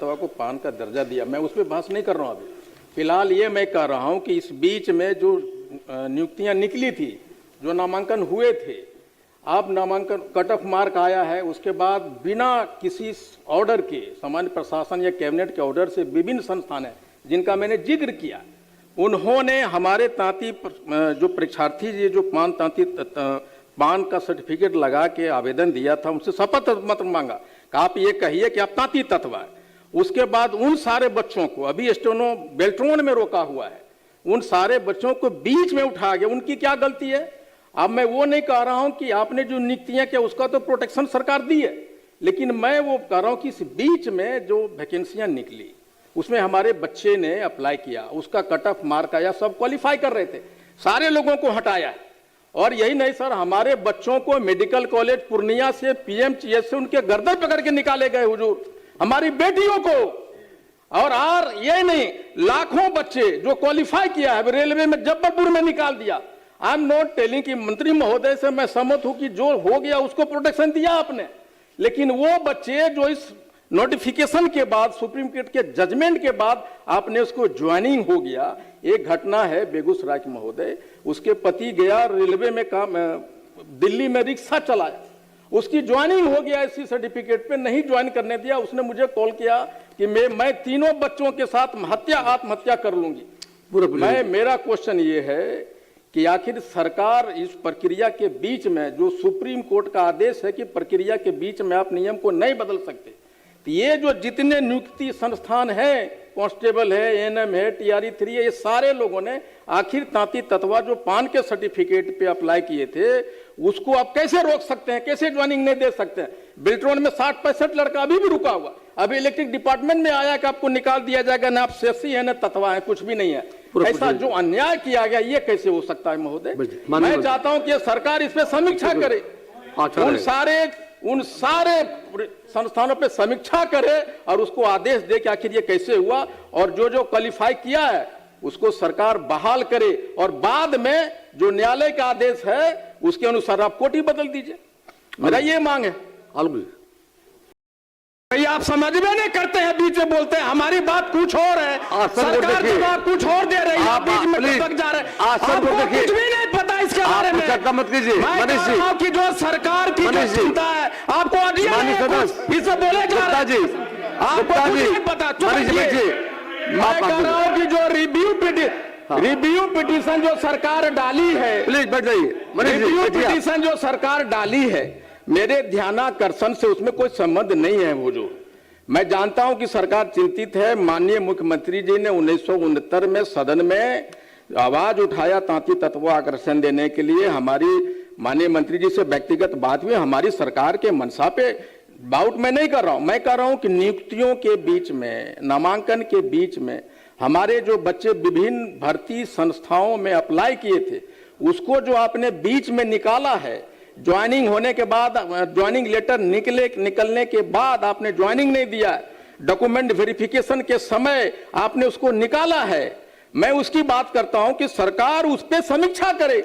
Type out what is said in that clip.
तत्वा को पान का दर्जा दिया, मैं उस पर बहस नहीं कर रहा हूँ अभी। फिलहाल ये मैं कह रहा हूँ कि इस बीच में जो नियुक्तियां निकली थी, जो नामांकन हुए थे, अब नामांकन कट ऑफ मार्क आया है, उसके बाद बिना किसी ऑर्डर के, सामान्य प्रशासन या कैबिनेट के ऑर्डर से विभिन्न संस्थान हैं जिनका मैंने जिक्र किया, उन्होंने हमारे तांती जो परीक्षार्थी जी जो पान का सर्टिफिकेट लगा के आवेदन दिया था, उनसे शपथ मत मांगा कि आप ये कहिए कि आप तांती तत्व है। उसके बाद उन सारे बच्चों को अभी स्टेनो बेल्ट्रोन में रोका हुआ है, उन सारे बच्चों को बीच में उठा गया, उनकी क्या गलती है? अब मैं वो नहीं कह रहा हूं कि आपने जो नियुक्तियां किया उसका तो प्रोटेक्शन सरकार दी है, लेकिन मैं वो कह रहा हूं कि इस बीच में जो वैकेंसियां निकली उसमें हमारे बच्चे ने अप्लाई किया, उसका कट ऑफ मार्क आया, सब क्वालिफाई कर रहे थे, सारे लोगों को हटाया है। और यही नहीं सर, हमारे बच्चों को मेडिकल कॉलेज पूर्णिया से पीएमसीएच से उनके गर्दन पकड़ के निकाले गए हुजूर, हमारी बेटियों को। और ये नहीं, लाखों बच्चे जो क्वालिफाई किया है रेलवे में जबलपुर में निकाल दिया। आई एम नॉट टेलिंग कि मंत्री महोदय से मैं सहमत हूं कि जो हो गया उसको प्रोटेक्शन दिया आपने, लेकिन वो बच्चे जो इस नोटिफिकेशन के बाद, सुप्रीम कोर्ट के जजमेंट के बाद आपने उसको ज्वाइनिंग हो गया। एक घटना है बेगूसराय के महोदय, उसके पति गया रेलवे में काम, दिल्ली में रिक्शा चलाया, उसकी ज्वाइनिंग हो गया इसी सर्टिफिकेट पे, नहीं ज्वाइन करने दिया। उसने मुझे कॉल किया कि मैं तीनों बच्चों के साथ आत्महत्या कर लूंगी। मेरा क्वेश्चन ये है कि आखिर सरकार इस प्रक्रिया के बीच में, जो सुप्रीम कोर्ट का आदेश है कि प्रक्रिया के बीच में आप नियम को नहीं बदल सकते, तो ये जो जितने नियुक्ति संस्थान है, कांस्टेबल है, एएनएम है, टीआरई 3 है, ये सारे लोगों ने आखिर तांती तत्वा जो पान के सर्टिफिकेट पे अप्लाई किए थे उसको आप कैसे रोक सकते हैं, कैसे ज्वाइनिंग नहीं दे सकते हैं? बेल्ट्रोन में 60-65 लड़का अभी भी रुका हुआ, अभी इलेक्ट्रिक डिपार्टमेंट में आया कि आपको निकाल दिया जाएगा, ना आप सेसी है ना तत्वा है, कुछ भी नहीं है। ऐसा जो अन्याय किया गया ये कैसे हो सकता है महोदय? मैं चाहता हूं कि सरकार इस पे समीक्षा करे, उन सारे संस्थानों पे समीक्षा करे और उसको आदेश दे कि आखिर ये कैसे हुआ, और जो क्वालिफाई किया है उसको सरकार बहाल करे, और बाद में जो न्यायालय का आदेश है उसके अनुसार आप कोटी बदल दीजिए। मेरा ये मांग है। भैया आप समझ में नहीं करते हैं, बीच में बोलते हैं, हमारी बात कुछ और है, सरकार की बात कुछ और दे रही है, आप बीच में तक जा रहे हैं, आपको कुछ भी नहीं पता इसके बारे में। मत कीजिए मनीष जी, कि जो सरकार की जो चिंता है आपको इसे बोले जा रहे हैं, आपको कुछ नहीं पता। मैं कह रहा हूँ कि जो रिव्यू पिटीशन जो सरकार डाली है, प्लीज बैठ जाइए। रिव्यू पिटीशन जो सरकार डाली है, मेरे ध्यानाकर्षण से उसमें कोई संबंध नहीं है। वो जो मैं जानता हूं कि सरकार चिंतित है। माननीय मुख्यमंत्री जी ने 1969 में सदन में आवाज उठाया तांती तत्व आकर्षण देने के लिए। हमारी माननीय मंत्री जी से व्यक्तिगत बात हुई, हमारी सरकार के मंशा पे बाउट मैं नहीं कर रहा हूं। मैं कह रहा हूं कि नियुक्तियों के बीच में, नामांकन के बीच में हमारे जो बच्चे विभिन्न भर्ती संस्थाओं में अप्लाई किए थे, उसको जो आपने बीच में निकाला है, ज्वाइनिंग होने के बाद, ज्वाइनिंग लेटर निकलने के बाद आपने ज्वाइनिंग नहीं दिया, डॉक्यूमेंट वेरिफिकेशन के समय आपने उसको निकाला है। मैं उसकी बात करता हूं कि सरकार उस पर समीक्षा करे।